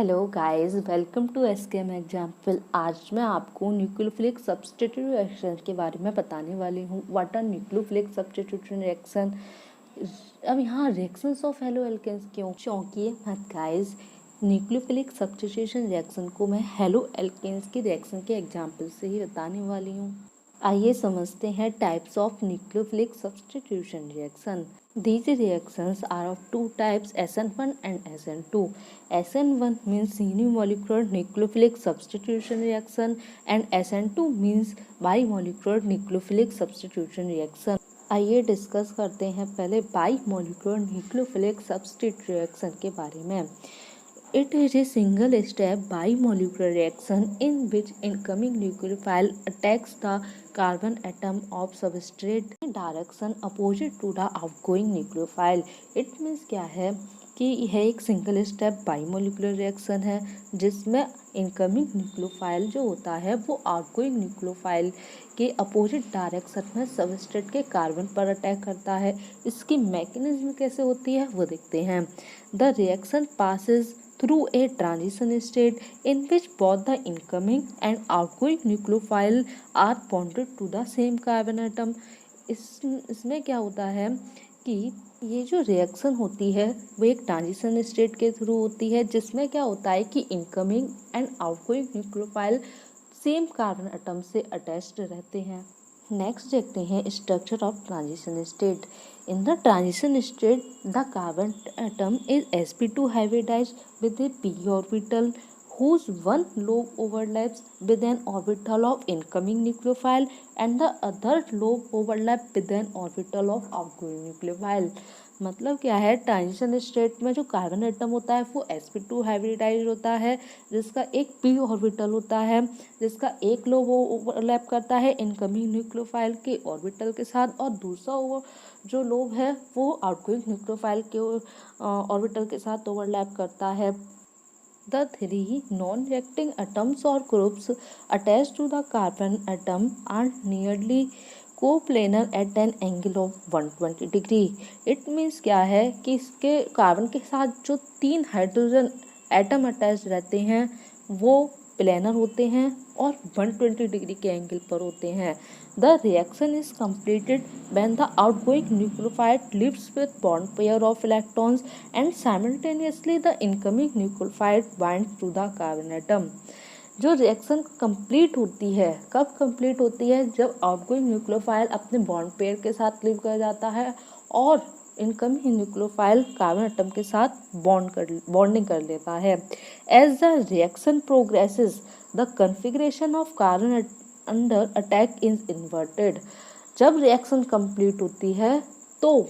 Hello guys, welcome to SKM example. आज मैं आपको न्यूक्लियोफिलिक सब्स्टिट्यूशन रिएक्शन के बारे में बताने वाली हूँ। What are nucleophilic substitution reaction. अब यहाँ रिएक्शंस ऑफ हेलो एल्केन्स क्यों, चौंकिए मत गाइस। न्यूक्लियोफिलिक सब्स्टिट्यूशन रिएक्शन को मैं हेलो एल्केन्स की रिएक्शन के एग्जाम्पल से ही बताने वाली हूँ। आइए समझते हैं types of nucleophilic substitution reaction. These reactions are of two types, SN1 and SN2. SN1 means unimolecular nucleophilic substitution reaction and SN2 means bimolecular nucleophilic substitution reaction. आइए डिस्कस करते हैं पहले बाइमोलिकुलर न्यूक्लियोफिलिक सब्स्टिट्यूशन रिएक्शन के बारे में। It is a single step bimolecular reaction in which incoming nucleophile attacks the carbon atom of substrate in direction opposite to the outgoing nucleophile. It means क्या है कि यह एक सिंगल स्टेप बाइमोलिकुलर रिएक्शन है जिसमें इनकमिंग न्यूक्लियोफाइल जो होता है वो आउटगोइंग न्यूक्लियोफाइल के अपोजिट डायरेक्शन में सबस्ट्रेट के कार्बन पर अटैक करता है। इसकी मैकेनिज्म कैसे होती है वो देखते हैं। The reaction passes through a transition state in which both the incoming and outgoing nucleophile are bonded to the same carbon atom. इसमें क्या होता है कि ये जो रिएक्शन होती है वो एक ट्रांजिशन स्टेट के थ्रू होती है जिसमें क्या होता है कि incoming and outgoing nucleophile same carbon atom से अटैच्ड रहते हैं। नेक्स्ट देखते हैं structure of transition state. In the transition state, the carbon atom is sp2 hybridized with a p orbital whose one lobe overlaps with an orbital of incoming nucleophile and the other lobe overlap with an orbital of outgoing nucleophile. मतलब क्या है, transition state में जो carbon atom होता है वो sp2 hybridise होता है जिसका एक p ऑर्बिटल होता है जिसका एक लोब ओवरलैप करता है इनकमिंग न्यूक्लियोफाइल के ऑर्बिटल के साथ और दूसरा जो लोब है वो आउटगोइंग न्यूक्लियोफाइल के ऑर्बिटल के साथ ओवरलैप करता है। The three non-reacting atoms or groups attached to the carbon atom are nearly coplanar at an angle of 120 degree. It means क्या है कि इसके कार्बन के साथ जो तीन हाइड्रोजन एटम अटैच रहते हैं वो प्लेनर होते हैं और 120 डिग्री के एंगल पर होते हैं। The reaction is completed when the outgoing nucleophile leaves with bond pair of electrons and simultaneously the incoming nucleophile binds to the carbon atom. जो रिएक्शन कंप्लीट होती है, कब कंप्लीट होती है, जब आउटगोइंग न्यूक्लियोफाइल अपने बॉन्ड पेयर के साथ लीव कर जाता है और इनकमिंग न्यूक्लियोफाइल कार्बन एटम के साथ बॉन्डिंग कर लेता है। As the reaction progresses the configuration of carbon under attack is inverted. जब रिएक्शन कंप्लीट होती है तो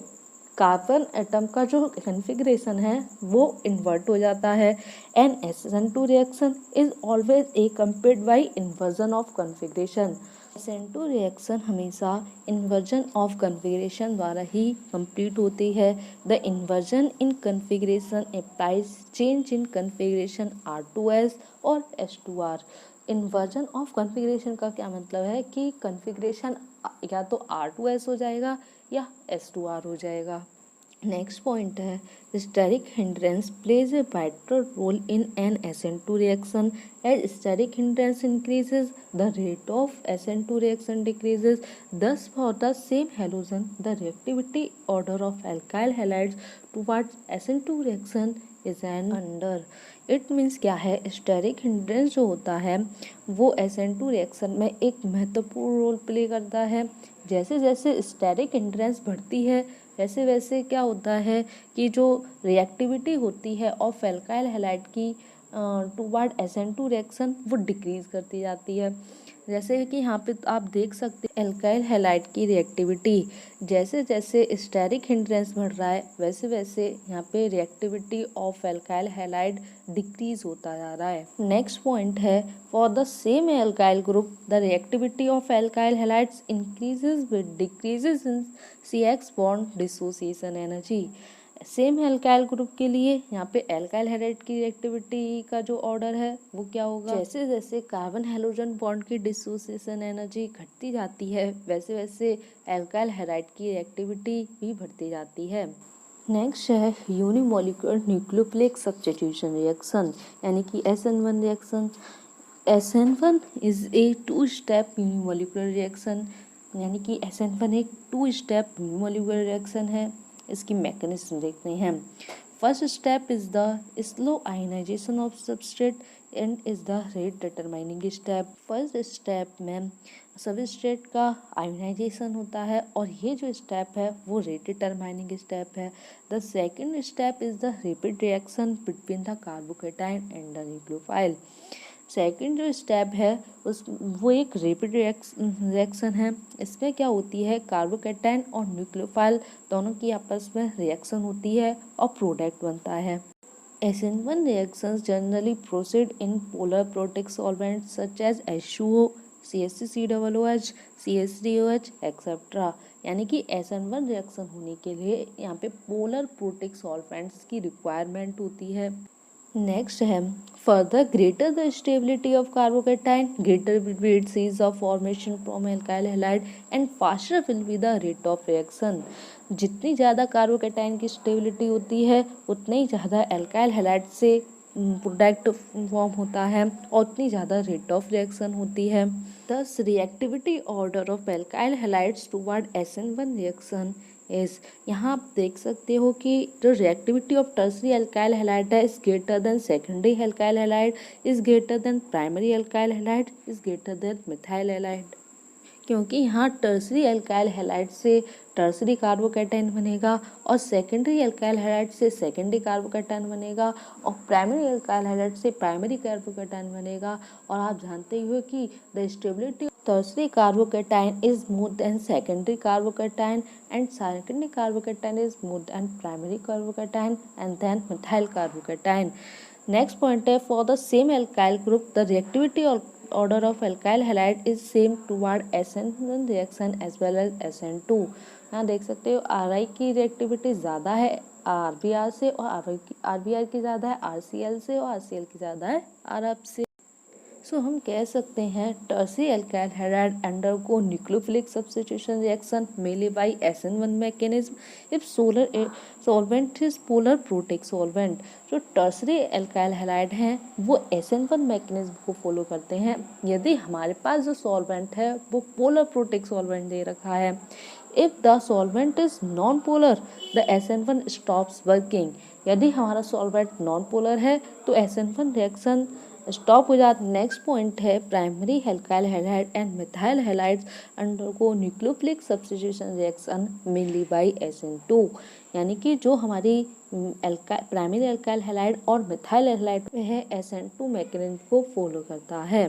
कार्बन एटम का जो कन्फिग्रेशन है वो इन्वर्ट हो जाता है। An SN2 reaction is always accompanied by inversion of configuration. SN2 reaction हमेशा इन्वर्जन ऑफ कन्फिग्रेशन द्वारा ही कंप्लीट होती है। The inversion in configuration implies change in configuration R2S और S2R। इन्वर्जन ऑफ कन्फिग्रेशन का क्या मतलब है कि कन्फिग्रेशन या तो R2S हो जाएगा या S2R हो जाएगा। नेक्स्ट पॉइंट है steric hindrance plays a vital role in an SN2 reaction. As steric hindrance increases the rate of SN2 reaction decreases. Thus for the same halogen the reactivity order of alkyl halides towards SN2 reaction is as under. It means क्या है, steric hindrance जो होता है वो SN2 reaction में एक महत्वपूर्ण role play करता है। जैसे जैसे स्टेरिक हिंड्रेंस बढ़ती है वैसे वैसे क्या होता है कि जो रिएक्टिविटी होती है ऑफ एल्काइल हैलाइड की टुवर्ड SN2 रिएक्शन वो डिक्रीज करती जाती है। जैसे कि यहाँ पे आप देख सकते हैं एल्काइल हैलाइड की रिएक्टिविटी जैसे जैसे स्टेरिक हिंड्रेंस बढ़ रहा है वैसे वैसे यहाँ पे reactivity of alkyl halide decrease होता जा रहा है। नेक्स्ट पॉइंट है for the same alkyl group the reactivity of alkyl halides increases with decreases in CX bond dissociation energy. Same alkyl group के लिए यहाँ पे एल्काइल हैलाइड की रिएक्टिविटी का जो ऑर्डर है वो क्या होगा, जैसे जैसे कार्बन हैलोजन बॉन्ड की डिसोसिएशन एनर्जी घटती जाती है वैसे वैसे एल्काइल हैलाइड की रिएक्टिविटी भी बढ़ती जाती है। नेक्स्ट है यूनिमोलिकुलर न्यूक्लियोफिलिक सब्स्टिट्यूशन रिएक्शन यानी कि SN1 reaction. SN1 is a 2 step unimolecular reaction यानी कि SN1 एक 2 स्टेप यूनिमोलिकुलर रिएक्शन है। इसकी मैकेनिज्म देखते हैं। First step is the slow ionization of substrate and is the rate determining step. First step में सबस्ट्रेट का आयोनाइजेशन होता है और ये जो स्टेप है वो रेट डिटरमाइनिंग स्टेप है। The second step is the rapid reaction between the carbocation and the nucleophile. Second जो स्टेप है वो एक रैपिड रिएक्शन है। इसमें क्या होती है, कार्बोकेटाइन और न्यूक्लियोफाइल दोनों की आपस में रिएक्शन होती है और प्रोडक्ट बनता है। SN1 reactions generally proceed in polar protic solvents such as H2O, CH3COOH, CH3OH, etc. यानी कि SN1 रिएक्शन होने के लिए यहाँ पे पोलर प्रोटिक सॉल्वेंट्स की रिक्वायरमेंट होती है। नेक्स्ट है further greater the stability of carbocation greater will be it's ease of formation from alkyl halide and faster will be the rate of reaction। जितनी ज़्यादा कार्बोकेटाइन की स्टेबिलिटी होती है उतनी ही ज़्यादा एल्काइल हैलाइड से प्रोडक्ट फॉर्म होता है और उतनी ज़्यादा रेट ऑफ रिएक्शन होती है। Thus reactivity order of alkyl halides toward SN1 reaction is, यहाँ आप देख सकते हो कि जो reactivity of tertiary alkyl halide है is greater than secondary alkyl halide is greater than primary alkyl halide is greater than methyl halide. क्योंकि यहाँ टर्सरी एल्काइल हैलाइड से टर्सरी कार्बोकेटाइन बनेगा और सेकेंडरी एल्काइल हैलाइड से सेकेंडरी कार्बोकेटाइन बनेगा और primary alkyl halide से प्राइमरी कार्बोकेटाइन बनेगा। और आप जानते ही हो कि the stability tertiary carbocation is more than secondary carbocation and secondary carbocation is more than primary carbocation and then methyl carbocation. Next point है for the same alkyl group the reactivity order of alkyl halide is same toward SN1 reaction as well as SN2। यहाँ देख सकते हो RI की reactivity ज़्यादा है RBr से और RBr की ज़्यादा है RCl से और RCl की ज़्यादा है RF से। सो हम कह सकते हैं tertiary alkyl halide undergo nucleophilic substitution reaction mainly by SN1 mechanism if solar solvent is polar protic solvent. जो टर्सरी एल्काइल हैलाइड हैं वो SN1 मैकेनिज्म को फॉलो करते हैं यदि हमारे पास जो सॉल्वेंट है वो पोलर प्रोटिक सॉल्वेंट दे रखा है। If the solvent is non polar the SN1 stops working. यदि हमारा सॉल्वेंट नॉन पोलर है तो SN1 रिएक्शन स्टॉप हो जाता। नेक्स्ट पॉइंट है primary alkyl halide and methyl halides undergo nucleophilic substitution reaction mainly by SN2। यानी कि जो हमारी प्राइमरी एल्काइल हैलाइड और मिथाइल हैलाइड है SN2 मैकेनिज्म को फॉलो करता है।